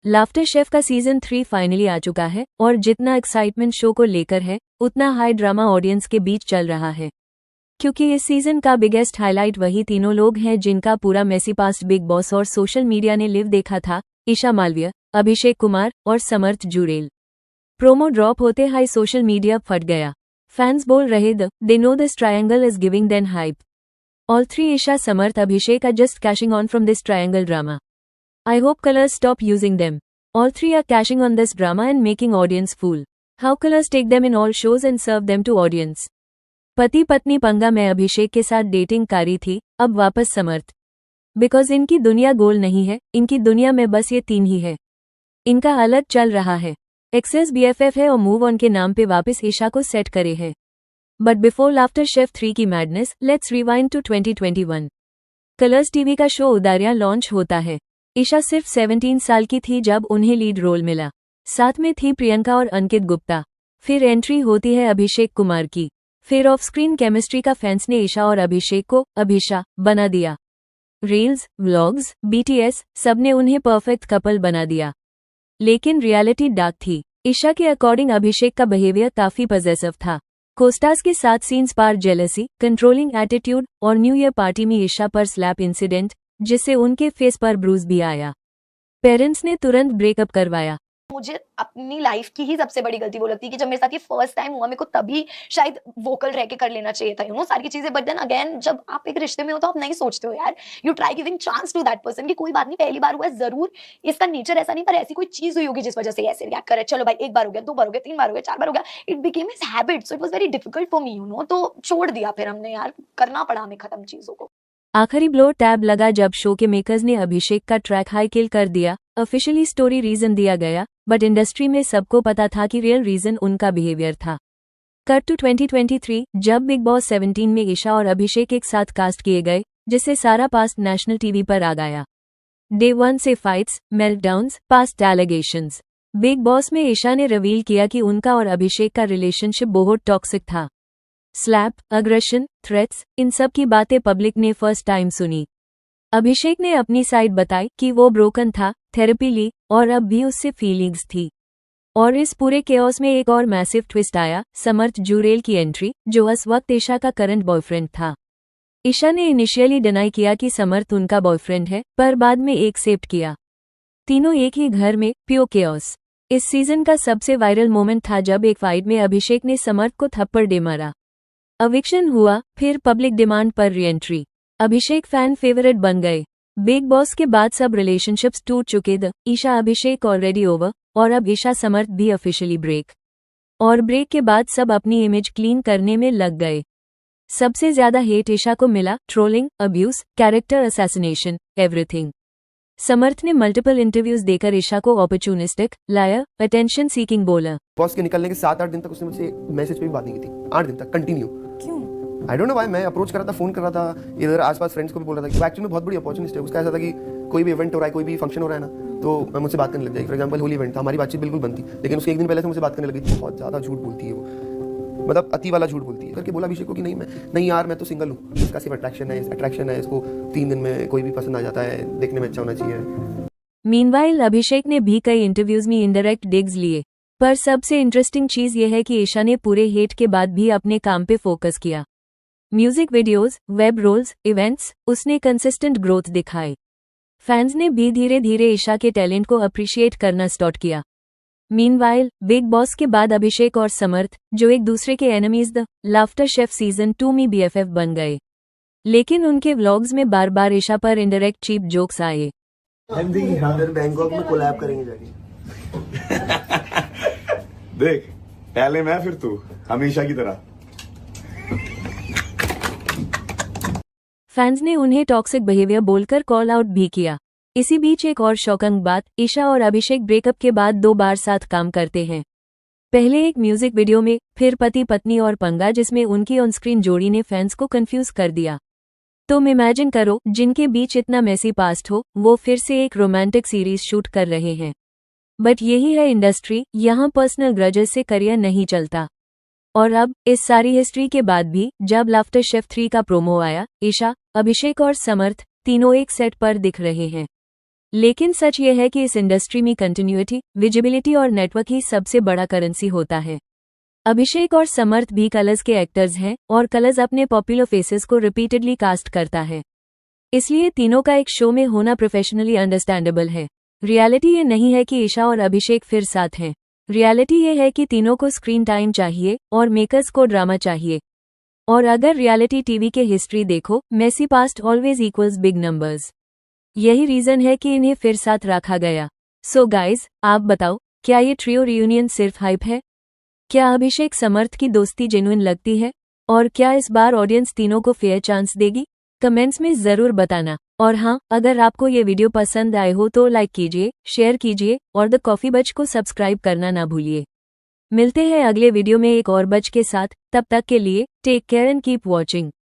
Laughter chef का season 3 finally आ चुका है और जितना एक्साइटमेंट शो को लेकर है उतना हाई ड्रामा ऑडियंस के बीच चल रहा है, क्योंकि इस सीजन का बिगेस्ट हाईलाइट वही तीनों लोग हैं जिनका पूरा मेसी पास्ट बिग बॉस और सोशल मीडिया ने लिव देखा था, ईशा मालवीय, अभिषेक कुमार और समर्थ जुरेल। प्रोमो ड्रॉप होते हाई सोशल मीडिया फट गया। फैंस बोल रहे they know this triangle is giving them hype. All three Isha, Samarth, Abhishek are just cashing on from this triangle drama. I hope colors stop using them. All three are cashing on this drama and making audience fool. How colors take them in all shows and serve them to audience. पति पत्नी पंगा में अभिषेक के साथ dating कारी थी, अब वापस समर्थ। बिकॉज इनकी दुनिया गोल नहीं है, इनकी दुनिया में बस ये तीन ही है। इनका अलग चल रहा है। एक्सेस BFF है और मूव ऑन के नाम पे वापस ईशा को सेट करे है। बट बिफोर लाफ्टर शेफ 3 की madness, let's rewind to 2021। Colors TV का शो उदारियां लॉन्च होता है। ईशा सिर्फ 17 साल की थी जब उन्हें लीड रोल मिला। साथ में थी प्रियंका और अंकित गुप्ता। फिर एंट्री होती है अभिषेक कुमार की। फिर ऑफ स्क्रीन केमिस्ट्री का फैंस ने ईशा और अभिषेक को अभिषा बना दिया। रील्स, व्लॉग्स, BTS सबने उन्हें परफेक्ट कपल बना दिया। लेकिन रियलिटी डार्क थी। ईशा के अकॉर्डिंग अभिषेक का बिहेवियर काफी पॉजेसिव था। कोस्टार्स के साथ सीन्स पर जेलसी, कंट्रोलिंग एटीट्यूड और न्यू ईयर पार्टी में ईशा पर स्लैप इंसिडेंट, जिससे उनके फेस पर ब्रूज भी आया। पेरेंट्स ने तुरंत ब्रेकअप करवाया। मुझे अपनी लाइफ की ही सबसे बड़ी गलती वो लगती है कि जब मेरे साथ ये फर्स्ट टाइम हुआ, मेरे को तभी शायद वोकल रह के कर लेना चाहिए था, सारी चीजें। बट देन अगेन, जब आप एक रिश्ते में हो तो आप नहीं सोचते हो यार, you try giving chance to that person कि कोई बात नहीं, पहली बार हुआ है, जरूर इसका नेचर ऐसा नहीं, पर ऐसी कोई चीज हुई होगी जिस वजह से ऐसे रिएक्ट करे। चलो भाई, एक बार हो गया, 2 बार हो गया, 3 बार हो गया, 4 बार हो गया, it became his habit, so it was very difficult for me, तो छोड़ दिया फिर हमने, यार करना पड़ा हमें खत्म चीजों को। आखिरी ब्लो टैब लगा जब शो के मेकर्स ने अभिषेक का ट्रैक हाई किल कर दिया। ऑफिशियली स्टोरी रीजन दिया गया, बट इंडस्ट्री में सबको पता था कि रियल रीजन उनका बिहेवियर था। कट टू 2023, जब बिग बॉस 17 में ईशा और अभिषेक एक साथ कास्ट किए गए, जिससे सारा पास्ट नेशनल टीवी पर आ गया। डे 1 से fights, meltdowns, past allegations. Big boss में ईशा ने रिवील किया कि उनका और अभिषेक का रिलेशनशिप बहुत टॉक्सिक था। स्लैप, अग्रेशन, थ्रेट्स, इन सब की बातें पब्लिक ने फर्स्ट टाइम सुनी। अभिषेक ने अपनी साइड बताई कि वो ब्रोकन था, थेरेपी ली और अब भी उससे फीलिंग्स थी। और इस पूरे केओस में एक और मैसिव ट्विस्ट आया, समर्थ जुरेल की एंट्री, जो उस वक्त ईशा का करंट बॉयफ्रेंड था। ईशा ने इनिशियली डिनाई किया कि समर्थ उनका बॉयफ्रेंड है, पर बाद में एक्सेप्ट किया। तीनों एक ही घर में, प्योर केओस। इस सीजन का सबसे वायरल मोमेंट था जब एक फाइट में अभिषेक ने समर्थ को थप्पड़ दे मारा। अविक्शन हुआ, फिर पब्लिक डिमांड पर रीएंट्री। अभिषेक फैन फेवरेट बन गए। बिग बॉस के बाद सब रिलेशनशिप्स टूट चुके the Isha Abhishek already over, और अब ईशा समर्थ भी ऑफिशियली ब्रेक। और ब्रेक के बाद सब अपनी इमेज क्लीन करने में लग गए। सबसे ज्यादा हेट ईशा को मिला, trolling, abuse, character assassination, everything. Samarth ने मल्टीपल इंटरव्यूज देकर ईशा को अपॉर्चुनिस्टिक, लायर, अटेंशन सीकिंग बोला। बॉस के निकलने के 7-8 दिन तक उसने मुझसे मैसेज पे भी बात नहीं की थी। 8 दिन तक कंटिन्यू। क्यों? I don't know why. मैं अप्रोच कर रहा था, फोन कर रहा था, इधर आसपास फ्रेंड्स को भी बोल रहा था कि वो एक्चुअली में बहुत बड़ी अपॉर्चुनिस्ट है। उसका ऐसा था कि कोई भी इवेंट हो रहा है, कोई भी फंक्शन हो रहा है ना, तो मैं मुझसे बात करने लग जाएगी। फॉर एग्जांपल होली इवेंट था, हमारी बातचीत बिल्कुल बनती, लेकिन उसके एक दिन पहले से मुझसे बात करने लगी। बहुत ज़्यादा झूठ बोलती है वो, मतलब अति वाला झूठ बोलती है। करके बोला अभिषेक को कि नहीं यार, मैं तो सिंगल हूँ, इसका सिर्फ अट्रैक्शन है, इसको 3 दिन में कोई भी पसंद आ जाता है, देखने में अच्छा होना चाहिए। मीनवाइल अभिषेक ने भी कई इंटरव्यूज में इनडायरेक्ट डिग्स लिए, पर सबसे इंटरेस्टिंग चीज यह है कि ईशा ने पूरे हेट के बाद भी अपने काम पे फोकस किया। Music videos, web roles, events, उसने कंसिस्टेंट ग्रोथ दिखाई। फैंस ने भी धीरे धीरे ईशा के टैलेंट को अप्रिशिएट करना स्टार्ट किया। मीनवाइल बिग बॉस के बाद अभिषेक और समर्थ, जो एक दूसरे के enemies the laughter chef season 2 में BFF बन गए। लेकिन उनके व्लॉग्स में बार बार ईशा पर इनडायरेक्ट चीप जोक्स आए। हम बैंकॉक में कोलैब करेंगे जाके। देख, पहले मैं फिर तू, हमेशा की तरह। फैंस ने उन्हें टॉक्सिक बिहेवियर बोलकर कॉल आउट भी किया। इसी बीच एक और शॉकिंग बात, ईशा और अभिषेक ब्रेकअप के बाद 2 बार साथ काम करते हैं। पहले एक म्यूजिक वीडियो में, फिर पति पत्नी और पंगा, जिसमें उनकी ऑन स्क्रीन जोड़ी ने फैंस को कंफ्यूज कर दिया। तुम इमेजिन करो, जिनके बीच इतना मेसी पास्ट हो, वो फिर से एक रोमांटिक सीरीज शूट कर रहे हैं। बट यही है इंडस्ट्री, यहाँ पर्सनल ग्रजेस से करियर नहीं चलता। और अब इस सारी हिस्ट्री के बाद भी जब लाफ्टर शेफ 3 का प्रोमो आया, ईशा, अभिषेक और समर्थ तीनों एक सेट पर दिख रहे हैं। लेकिन सच ये है कि इस इंडस्ट्री में कंटिन्यूटी, विजिबिलिटी और नेटवर्क ही सबसे बड़ा करेंसी होता है। अभिषेक और समर्थ भी कलर्स के एक्टर्स हैं और कलर्स अपने पॉपुलर फेसेस को रिपीटेडली कास्ट करता है, इसलिए तीनों का एक शो में होना प्रोफेशनली अंडरस्टैंडेबल है। रियलिटी ये नहीं है कि ईशा और अभिषेक फिर साथ हैं। रियलिटी ये है कि तीनों को स्क्रीन टाइम चाहिए और मेकर्स को ड्रामा चाहिए। और अगर रियलिटी टीवी के हिस्ट्री देखो, messy past always equals big numbers. यही रीजन है कि इन्हें फिर साथ रखा गया। सो गाइज, आप बताओ, क्या ये ट्रियो रियूनियन सिर्फ हाइप है? क्या अभिषेक समर्थ की दोस्ती जेन्युइन लगती है? और क्या इस बार ऑडियंस तीनों को फेयर चांस देगी? कमेंट्स में जरूर बताना। और हाँ, अगर आपको ये वीडियो पसंद आए हो तो लाइक कीजिए, शेयर कीजिए और द कॉफी बच को सब्सक्राइब करना ना भूलिए। मिलते हैं अगले वीडियो में एक और बच के साथ। तब तक के लिए take care and keep watching.